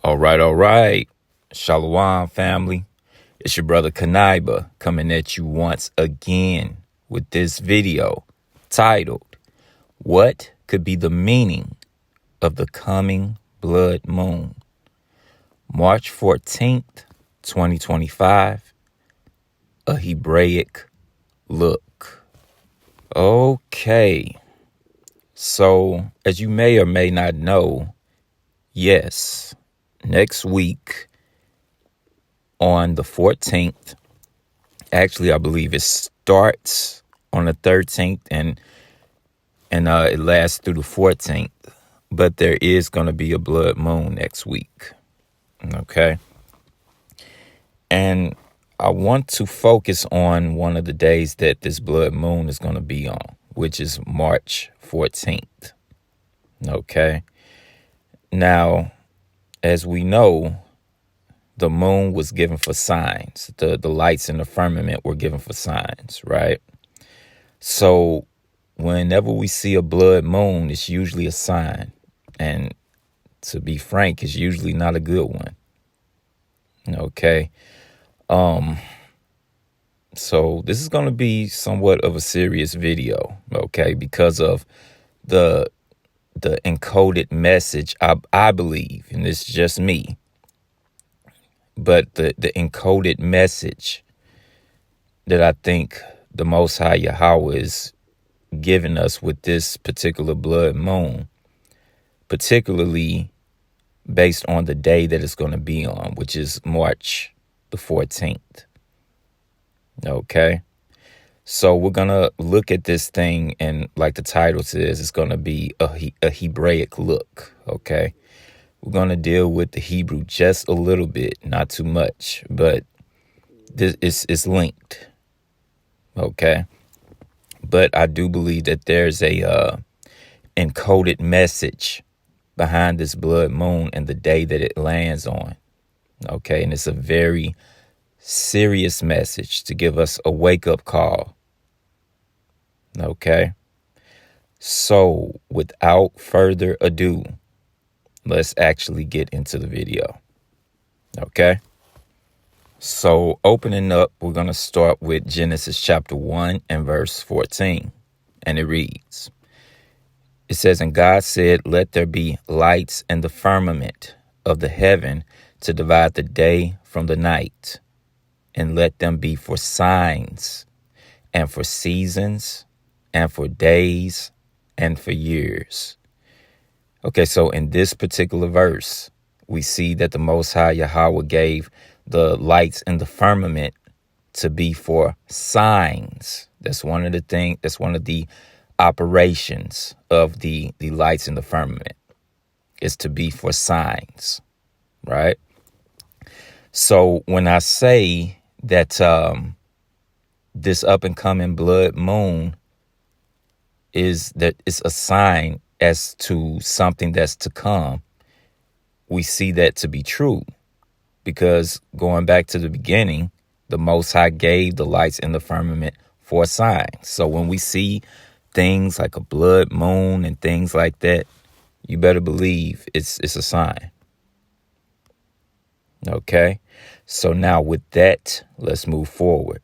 All right. Shalom, family. It's your brother Kanaiba coming at you once again with this video titled, What Could Be the Meaning of the Coming Blood Moon? March 14th, 2025, a Hebraic look. Okay. So, as you may or may not know, yes, next week on the 14th, actually, I believe it starts on the 13th and it lasts through the 14th. But there is going to be a blood moon next week. Okay. And I want to focus on one of the days that this blood moon is going to be on, which is March 14th. Okay. Now, as we know, the moon was given for signs. The lights in the firmament were given for signs, right? So whenever we see a blood moon, it's usually a sign. And to be frank, it's usually not a good one. Okay. So this is going to be somewhat of a serious video, okay, because of the encoded message, I believe, and it's just me, but the encoded message that I think the Most High Yahweh is giving us with this particular blood moon, particularly based on the day that it's going to be on, which is March the 14th. Okay. So we're going to look at this thing, and like the title says, it's going to be a Hebraic look. Okay. We're going to deal with the Hebrew just a little bit, not too much, but this is linked. Okay. But I do believe that there's a encoded message behind this blood moon and the day that it lands on. Okay. And it's a very serious message to give us a wake-up call. Okay. So without further ado, let's actually get into the video. Okay. So opening up, we're going to start with Genesis chapter 1 and verse 14. And it reads, it says, "And God said, let there be lights in the firmament of the heaven to divide the day from the night, and let them be for signs and for seasons and for days and for years." Okay, so in this particular verse, we see that the Most High Yahweh gave the lights in the firmament to be for signs. That's one of the operations of the lights in the firmament, is to be for signs, right? So when I say that this up and coming blood moon is a sign as to something that's to come, we see that to be true, because going back to the beginning, the Most High gave the lights in the firmament for signs. So when we see things like a blood moon and things like that, you better believe it's a sign. Okay. So now with that, let's move forward.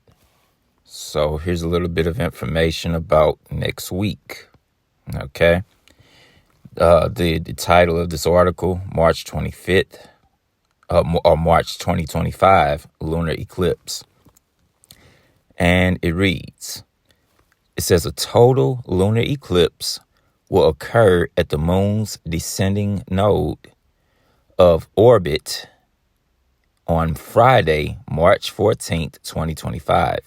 So here's a little bit of information about next week. Okay. The title of this article, March 25th, or March 2025, lunar eclipse. And it reads, it says, a total lunar eclipse will occur at the moon's descending node of orbit on Friday, March 14th, 2025.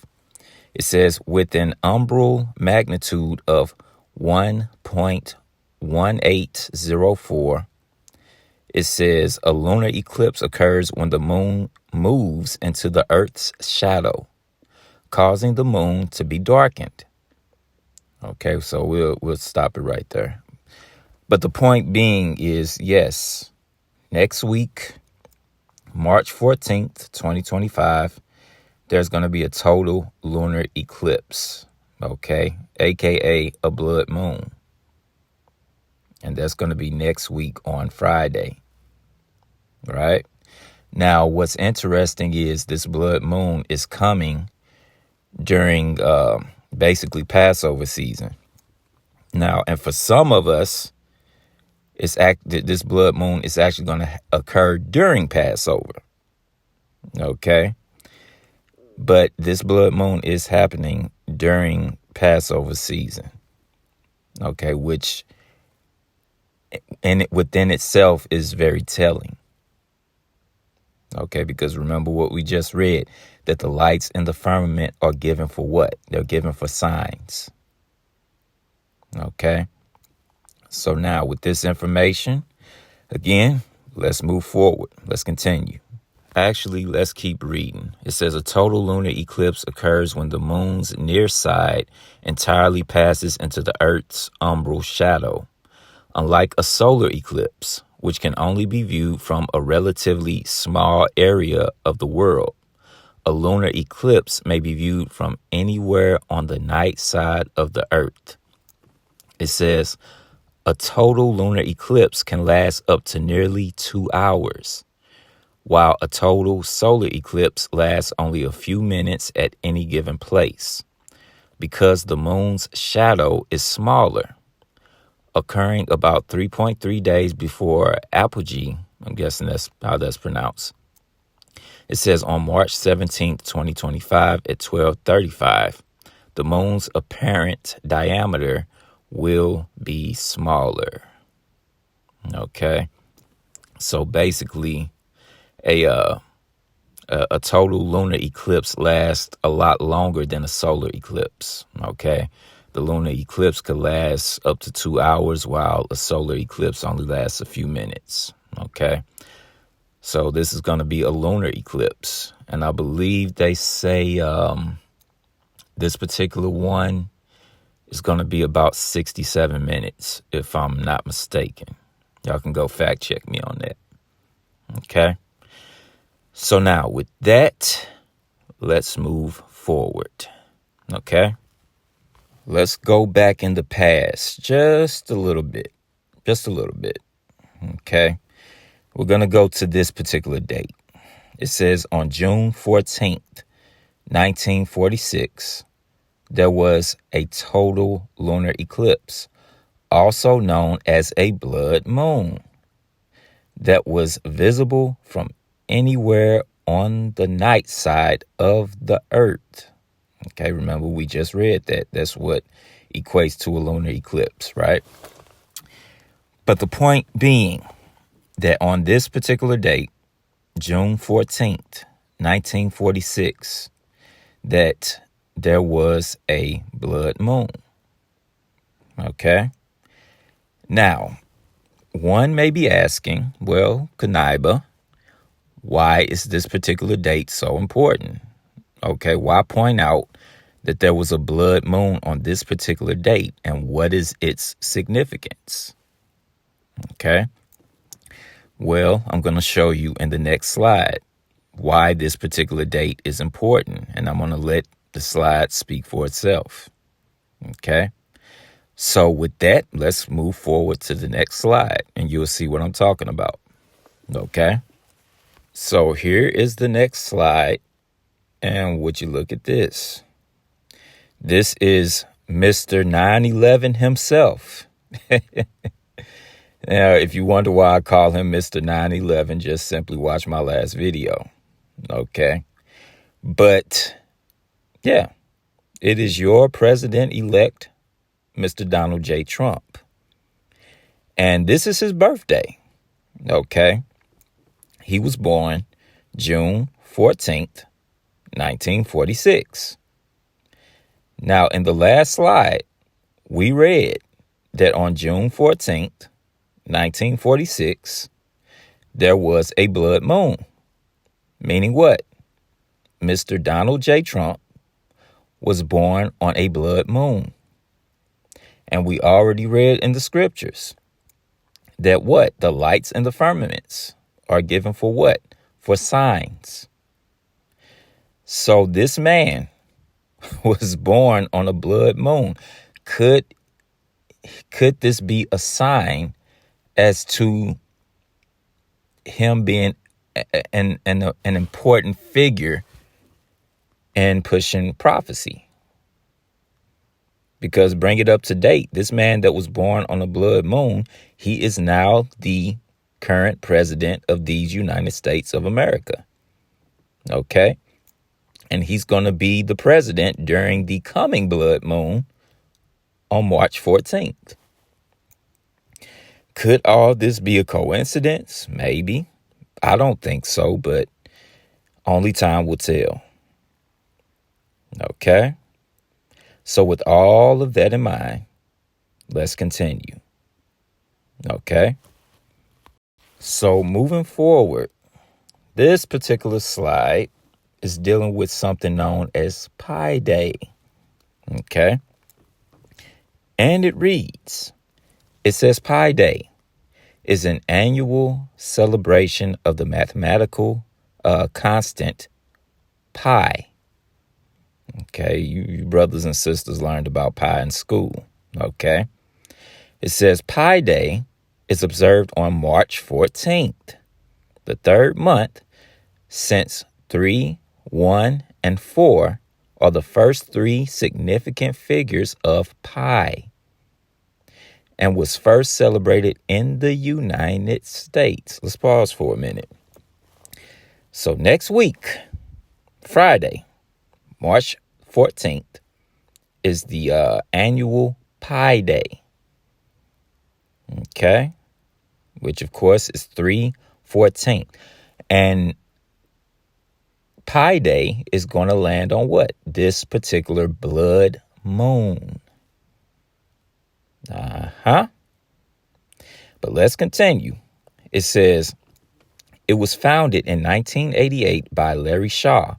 It says with an umbral magnitude of 1.1804. It says a lunar eclipse occurs when the moon moves into the Earth's shadow, causing the moon to be darkened. Okay, so we'll stop it right there. But the point being is, yes, next week, March 14th, 2025, there's going to be a total lunar eclipse, okay, aka a blood moon. And that's going to be next week on Friday. right? Now, what's interesting is this blood moon is coming during basically Passover season. Now, and for some of us, this blood moon is actually going to occur during Passover. Okay. But this blood moon is happening during Passover season. Okay. Which within itself is very telling. Okay. Because remember what we just read, that the lights in the firmament are given for what? They're given for signs. Okay. So now with this information, again, let's move forward. Let's continue. Actually, let's keep reading. It says a total lunar eclipse occurs when the moon's near side entirely passes into the Earth's umbral shadow. Unlike a solar eclipse, which can only be viewed from a relatively small area of the world, a lunar eclipse may be viewed from anywhere on the night side of the Earth. It says a total lunar eclipse can last up to nearly 2 hours, while a total solar eclipse lasts only a few minutes at any given place, because the moon's shadow is smaller, occurring about 3.3 days before apogee. I'm guessing that's how that's pronounced. It says on March 17th, 2025 at 12:35, the moon's apparent diameter will be smaller. Okay. So basically, a total lunar eclipse lasts a lot longer than a solar eclipse. Okay. The lunar eclipse could last up to 2 hours, while a solar eclipse only lasts a few minutes. Okay. So this is going to be a lunar eclipse. And I believe they say this particular one is going to be about 67 minutes, if I'm not mistaken. Y'all can go fact check me on that. Okay. So now with that, let's move forward. Okay. Let's go back in the past just a little bit. Okay. We're going to go to this particular date. It says on June 14th, 1946, there was a total lunar eclipse, also known as a blood moon, that was visible from anywhere on the night side of the Earth. Okay, remember we just read that. That's what equates to a lunar eclipse, right? But the point being that on this particular date, June 14th, 1946, that there was a blood moon. Okay. Now, one may be asking, well, Kanaiba, why is this particular date so important? Okay, why point out that there was a blood moon on this particular date, and what is its significance? Okay. Well, I'm going to show you in the next slide why this particular date is important, and I'm going to let the slide speak for itself. Okay. So with that, let's move forward to the next slide and you'll see what I'm talking about. Okay. So here is the next slide. And would you look at this? This is Mr. 9/11 himself. Now, if you wonder why I call him Mr. 9/11, just simply watch my last video. Okay. But yeah, it is your president-elect, Mr. Donald J. Trump. And this is his birthday. Okay. He was born June 14th, 1946. Now, in the last slide, we read that on June 14th, 1946, there was a blood moon. Meaning what? Mr. Donald J. Trump was born on a blood moon. And we already read in the scriptures that what? The lights in the firmaments are given for what? For signs. So this man was born on a blood moon. Could this be a sign as to him being an important figure in pushing prophecy. Because bring it up to date, this man that was born on a blood moon, he is now the current president of these United States of America. Okay? And he's going to be the president during the coming blood moon on March 14th. Could all this be a coincidence? Maybe. I don't think so, but only time will tell. Okay? So with all of that in mind, let's continue. Okay? So moving forward, this particular slide is dealing with something known as Pi Day. Okay? And it reads, it says Pi Day is an annual celebration of the mathematical constant pi. Okay, you brothers and sisters learned about pi in school. Okay, it says Pi Day is observed on March 14th, the third month, since 3, 1, and 4 are the first three significant figures of pi, and was first celebrated in the United States. Let's pause for a minute. So next week, Friday, March 14th, is the annual Pi Day. Okay? Which, of course, is 3/14. And Pi Day is going to land on what? This particular blood moon. But let's continue. It says, it was founded in 1988 by Larry Shaw,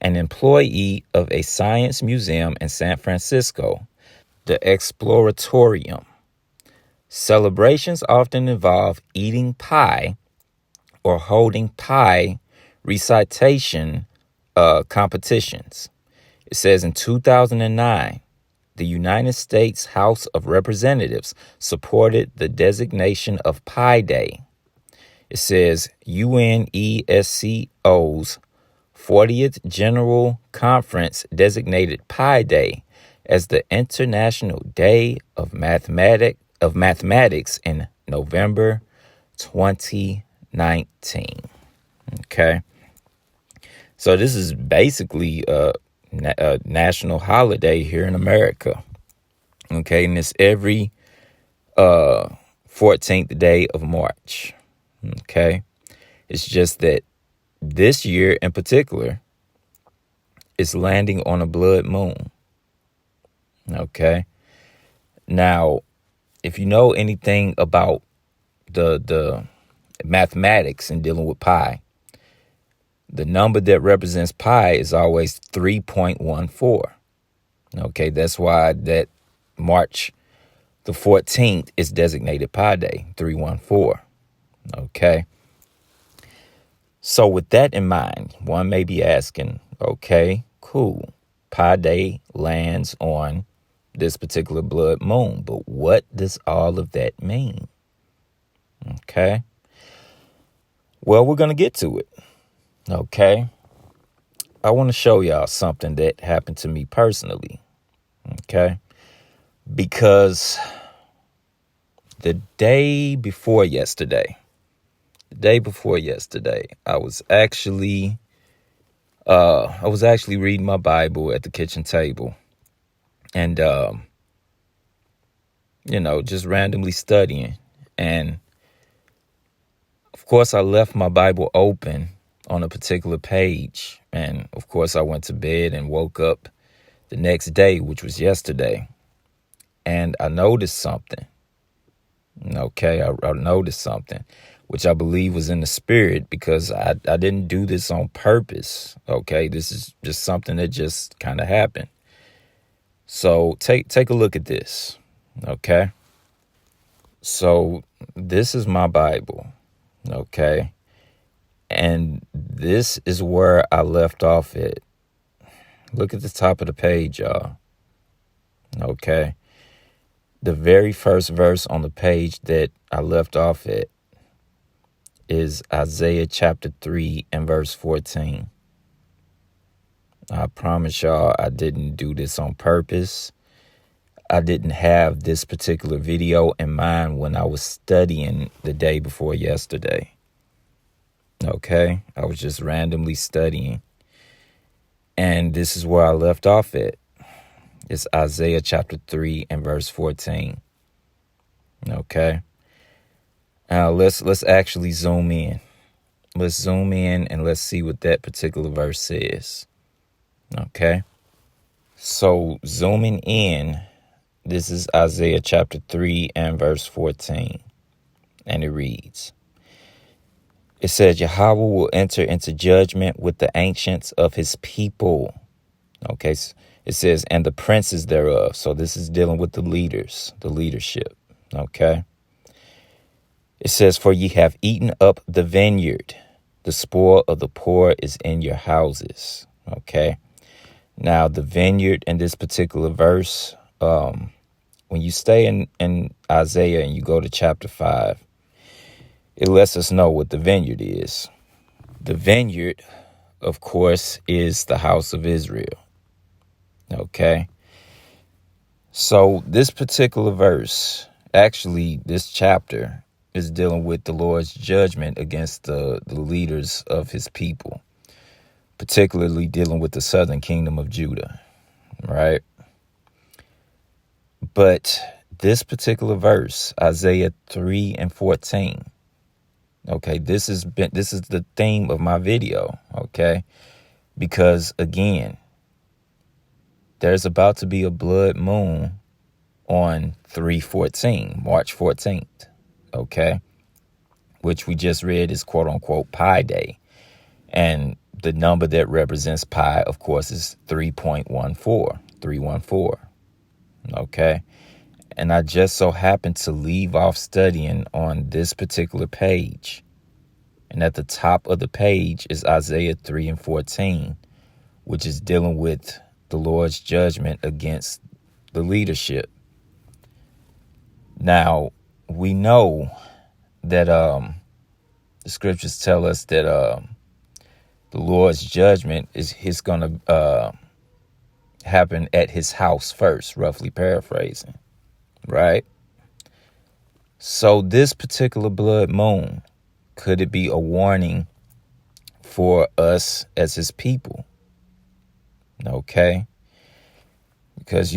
an employee of a science museum in San Francisco, the Exploratorium. Celebrations often involve eating pie or holding pie recitation competitions. It says in 2009, the United States House of Representatives supported the designation of Pi Day. It says UNESCO's 40th General Conference designated Pi Day as the International Day of Mathematics in November 2019. Okay. So this is basically a national holiday here in America. Okay, and it's every 14th day of March. Okay, it's just that this year in particular is landing on a blood moon. Okay, now if you know anything about the mathematics and dealing with pi, the number that represents pi is always 3.14. Okay, that's why that March the 14th is designated Pi Day, 314. Okay. So with that in mind, one may be asking, okay, cool. Pi Day lands on this particular blood moon, but what does all of that mean? Okay. Well, we're going to get to it. Okay. I want to show y'all something that happened to me personally. Okay. Because the day before yesterday, I was actually reading my Bible at the kitchen table and, just randomly studying. And of course, I left my Bible open on a particular page. And of course, I went to bed and woke up the next day, which was yesterday. And I noticed something. Okay, I noticed something, which I believe was in the spirit, because I didn't do this on purpose. Okay, this is just something that just kind of happened. So take a look at this. Okay, so this is my Bible. Okay, and this is where I left off at. Look at the top of the page, y'all. Okay. The very first verse on the page that I left off at, is Isaiah chapter 3 and verse 14. I promise y'all I didn't do this on purpose. I didn't have this particular video in mind when I was studying the day before yesterday. Okay, I was just randomly studying. And this is where I left off at. It's Isaiah chapter 3 and verse 14. Okay. Now let's actually zoom in. Let's zoom in and let's see what that particular verse says. Okay. So zooming in, this is Isaiah chapter 3 and verse 14. And it reads, it says, Yahweh will enter into judgment with the ancients of his people. Okay, it says, and the princes thereof. So this is dealing with the leaders, the leadership. Okay. It says, for ye have eaten up the vineyard. The spoil of the poor is in your houses. Okay. Now, the vineyard in this particular verse, when you stay in Isaiah and you go to chapter 5, it lets us know what the vineyard is. The vineyard, of course, is the house of Israel. Okay. So this particular verse, actually, this chapter is dealing with the Lord's judgment against the leaders of his people, particularly dealing with the southern kingdom of Judah. Right. But this particular verse, Isaiah 3 and 14. Okay, this is the theme of my video, okay? Because again, there's about to be a blood moon on 3/14, March 14th, okay? Which we just read is quote unquote Pi Day. And the number that represents pi, of course, is 3.14. Okay? And I just so happened to leave off studying on this particular page. And at the top of the page is Isaiah 3 and 14, which is dealing with the Lord's judgment against the leadership. Now, we know that the scriptures tell us that the Lord's judgment is going to happen at his house first, roughly paraphrasing. Right? So this particular blood moon, could it be a warning for us as his people? Okay. Because,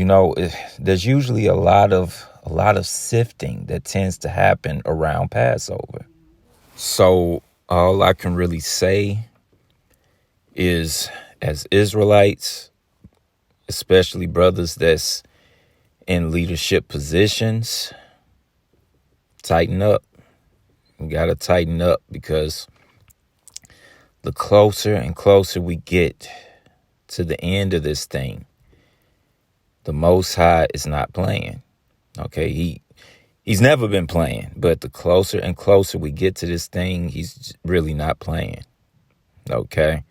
there's usually a lot of sifting that tends to happen around Passover. So all I can really say is, as Israelites, especially brothers that's in leadership positions, tighten up. We got to tighten up, because the closer and closer we get to the end of this thing, the Most High is not playing. Okay, he's never been playing, but the closer and closer we get to this thing, he's really not playing. Okay.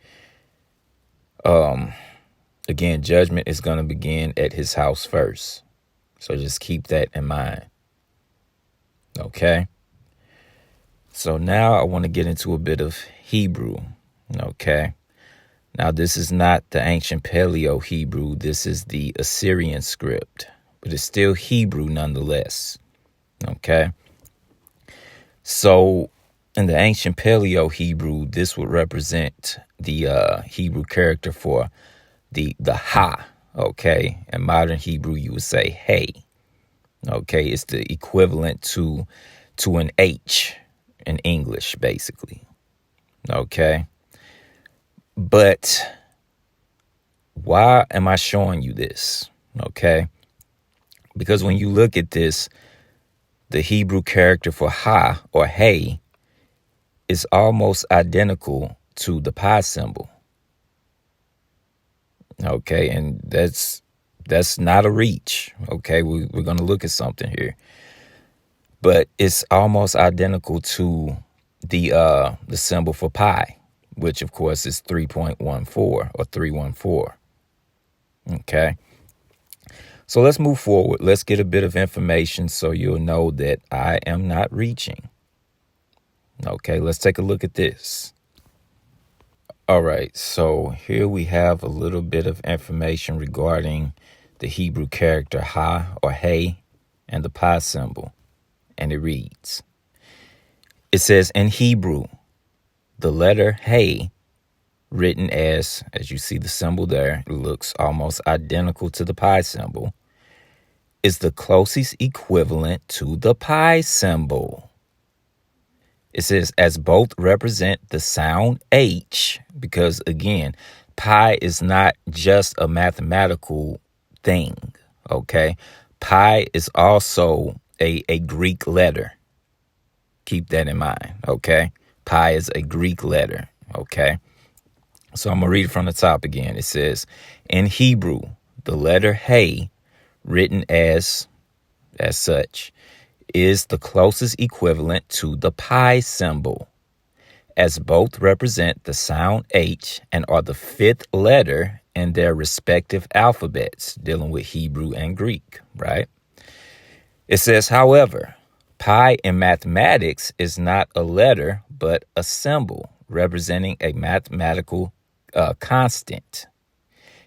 Again, judgment is going to begin at his house first. So just keep that in mind. Okay. So now I want to get into a bit of Hebrew. Okay. Now, this is not the ancient Paleo Hebrew. This is the Assyrian script, but it's still Hebrew nonetheless. Okay. So in the ancient Paleo Hebrew, this would represent the Hebrew character for the ha. Okay. In modern Hebrew, you would say hey. Okay. It's the equivalent to an H in English, basically. Okay. But why am I showing you this? Okay. Because when you look at this, the Hebrew character for ha or hey is almost identical to the pi symbol. Okay. And that's not a reach. Okay. We're going to look at something here, but it's almost identical to the symbol for pi, which of course is 3.14 or 314. Okay. So let's move forward. Let's get a bit of information so you'll know that I am not reaching. Okay, let's take a look at this. All right, so here we have a little bit of information regarding the Hebrew character ha or hey and the pi symbol. And it reads, it says in Hebrew, the letter hey, written as you see the symbol there, it looks almost identical to the pi symbol, is the closest equivalent to the pi symbol. It says, as both represent the sound H, because again, pi is not just a mathematical thing, okay? Pi is also a Greek letter. Keep that in mind, okay? Pi is a Greek letter, okay? So I'm going to read it from the top again. It says, in Hebrew, the letter hey, written as such, is the closest equivalent to the pi symbol, as both represent the sound H and are the fifth letter in their respective alphabets, dealing with Hebrew and Greek, right? It says, however, pi in mathematics is not a letter, but a symbol representing a mathematical constant.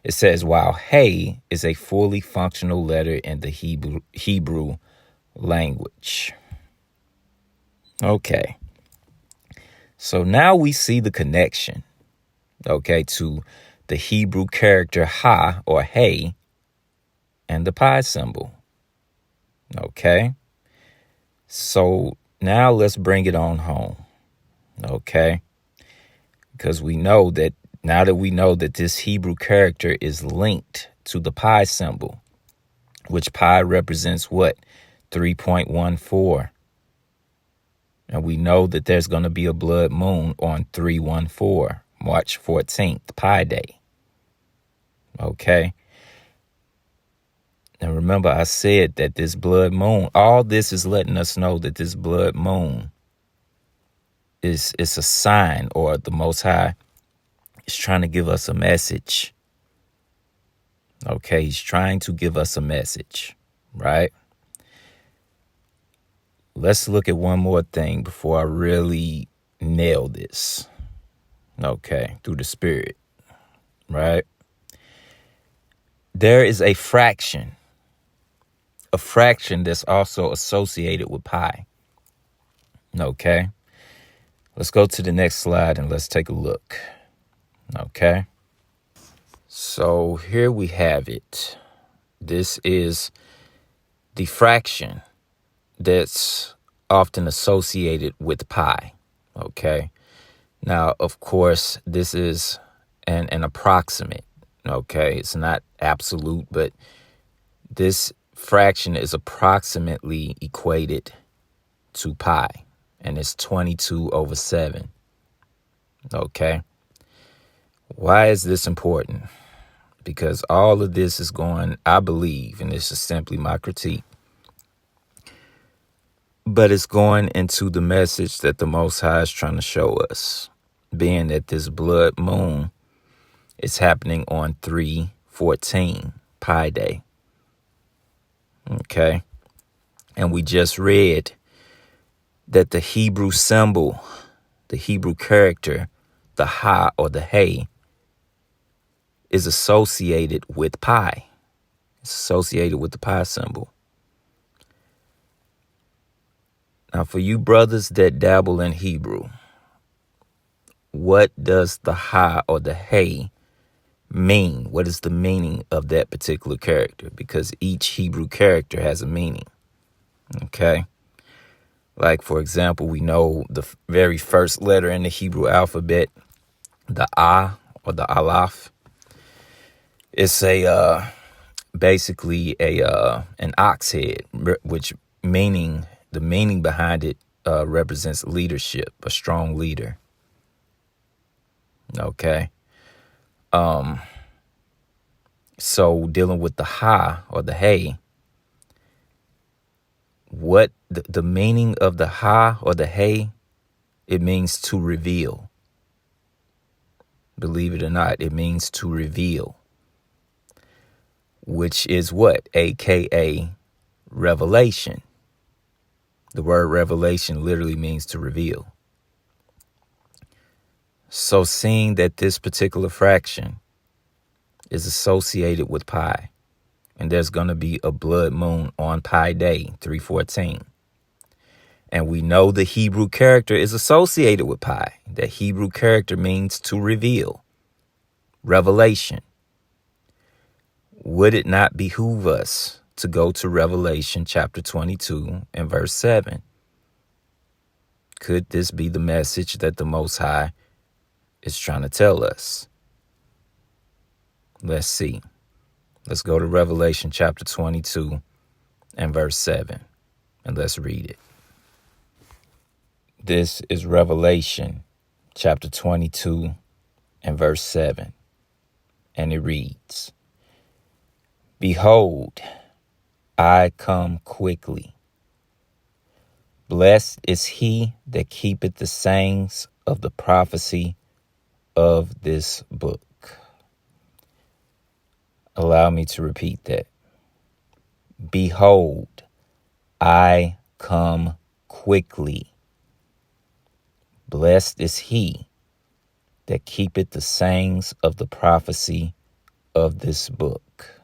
It says, while hey is a fully functional letter in the Hebrew language. Okay. So now we see the connection, okay, to the Hebrew character ha or hey and the pi symbol. Okay. So now let's bring it on home. Okay. Because we know that now that we know that this Hebrew character is linked to the pi symbol, which pi represents what? 3.14. And we know that there's going to be a blood moon on 3/14, March 14th, Pi Day. Okay. And remember, I said that this blood moon, all this is letting us know that this blood moon is a sign, or the Most High is trying to give us a message. Okay. He's trying to give us a message, right? Let's look at one more thing before I really nail this. Okay, through the spirit, right? There is a fraction that's also associated with pi. Okay, let's go to the next slide and let's take a look. Okay, so here we have it. This is the fraction that's often associated with pi. Okay. Now, of course, this is an approximate, okay? It's not absolute, but this fraction is approximately equated to pi, and it's 22/7, okay? Why is this important? Because all of this is going, I believe, and this is simply my critique, but it's going into the message that the Most High is trying to show us, being that this blood moon is happening on 3/14, Pi Day. Okay. And we just read that the Hebrew symbol, the Hebrew character, the ha or the hey, is associated with pi. It's associated with the pi symbol. Now, for you brothers that dabble in Hebrew, what does the ha or the hey mean? What is the meaning of that particular character? Because each Hebrew character has a meaning. Okay. Like, for example, we know the very first letter in the Hebrew alphabet, the A or the Aleph. It's basically an ox head, which the meaning behind it represents leadership, a strong leader. Okay. So dealing with the ha or the hey, what the meaning of the ha or the hey, it means to reveal. Believe it or not, it means to reveal, which is what? AKA revelation. The word revelation literally means to reveal. So seeing that this particular fraction is associated with pi, and there's going to be a blood moon on Pi Day 314. And we know the Hebrew character is associated with pi. The Hebrew character means to reveal, revelation. Would it not behoove us to go to Revelation chapter 22 and verse 7? Could this be the message that the Most High is trying to tell us? Let's see. Let's go to Revelation chapter 22 and verse 7, and let's read it. This is Revelation chapter 22 and verse 7, and it reads, "Behold, I come quickly. Blessed is he that keepeth the sayings of the prophecy of this book." Allow me to repeat that. Behold, I come quickly. Blessed is he that keepeth the sayings of the prophecy of this book.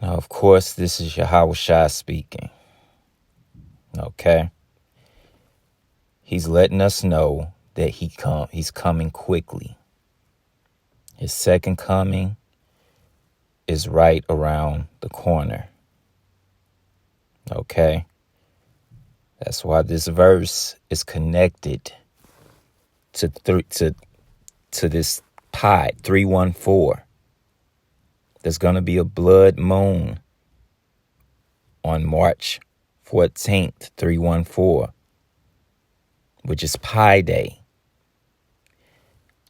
Now, of course, this is Yahweh Shai speaking. Okay? He's letting us know that he's coming quickly. His second coming is right around the corner. Okay? That's why this verse is connected to this Pi 314. There's going to be a blood moon on March 14th, 314, which is Pi Day.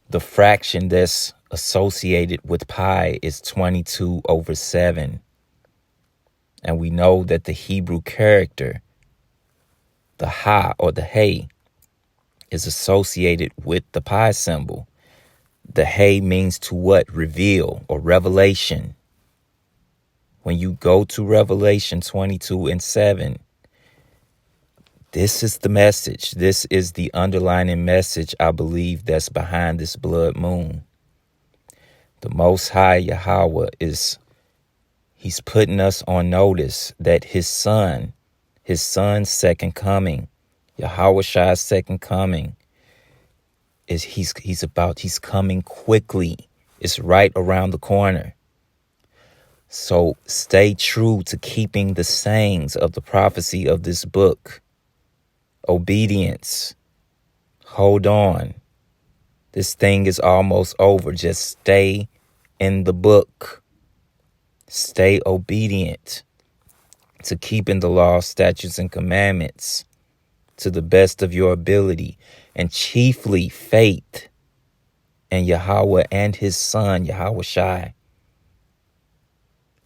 The fraction that's associated with pi is 22/7. And we know that the Hebrew character, the ha or the hey, is associated with the pi symbol. The hey means to what? Reveal or revelation. When you go to Revelation 22 and 7, this is the message. This is the underlying message, I believe, that's behind this blood moon. The Most High Yahweh he's putting us on notice that his son's second coming, Yahweh Shai's second coming, he's coming quickly. It's right around the corner. So stay true to keeping the sayings of the prophecy of this book. Obedience. Hold on. This thing is almost over. Just stay in the book. Stay obedient to keeping the law, statutes, and commandments to the best of your ability, and chiefly faith in Yahweh and his son, Yahweh Shai.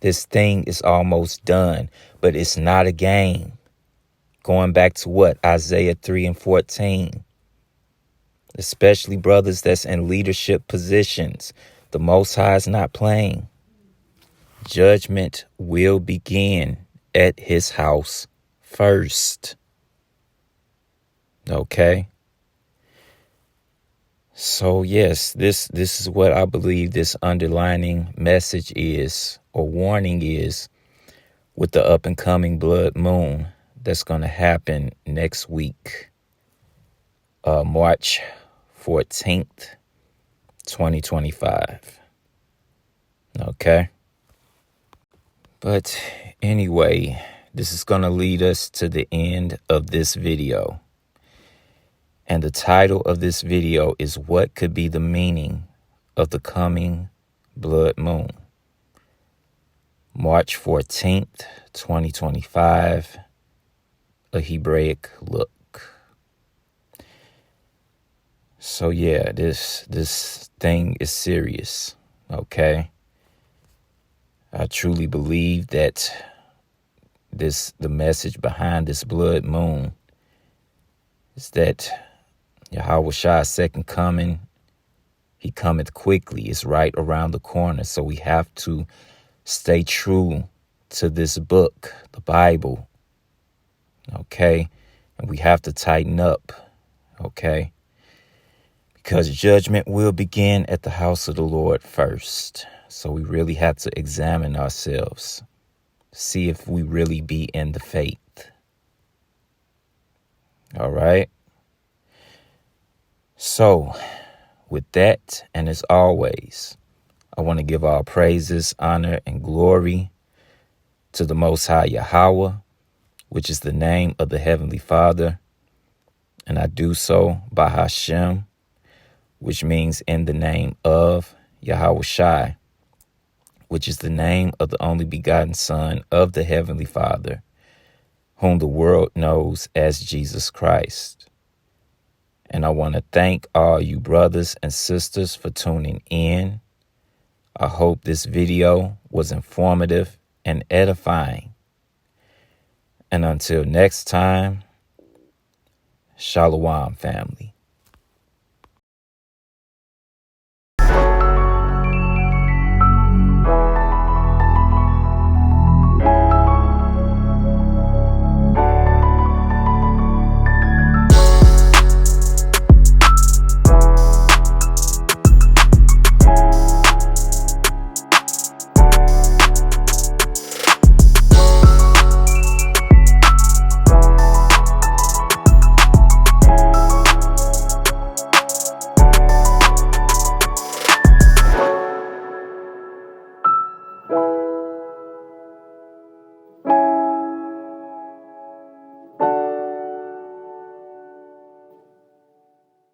This thing is almost done, but it's not a game. Going back to what? Isaiah 3 and 14. Especially brothers that's in leadership positions. The Most High is not playing. Judgment will begin at his house first. Okay? So yes, this is what I believe this underlining message is, or warning is, with the up and coming blood moon that's going to happen next week, March 14th, 2025. Okay? But anyway, this is going to lead us to the end of this video. And the title of this video is "What Could Be the Meaning of the Coming Blood Moon?" March 14th, 2025, a Hebraic look. So yeah, this thing is serious, okay? I truly believe that the message behind this blood moon is that Yahweh Shai's second coming, he cometh quickly. It's right around the corner. So we have to stay true to this book, the Bible. Okay? And we have to tighten up. okay? Because judgment will begin at the house of the Lord first. So we really have to examine ourselves, see if we really be in the faith. All right? So with that, and as always, I want to give all praises, honor, and glory to the Most High Yahweh, which is the name of the Heavenly Father. And I do so by Hashem, which means in the name of Yahweh Shai, which is the name of the only begotten Son of the Heavenly Father, whom the world knows as Jesus Christ. And I want to thank all you brothers and sisters for tuning in. I hope this video was informative and edifying. And until next time, Shalom, family.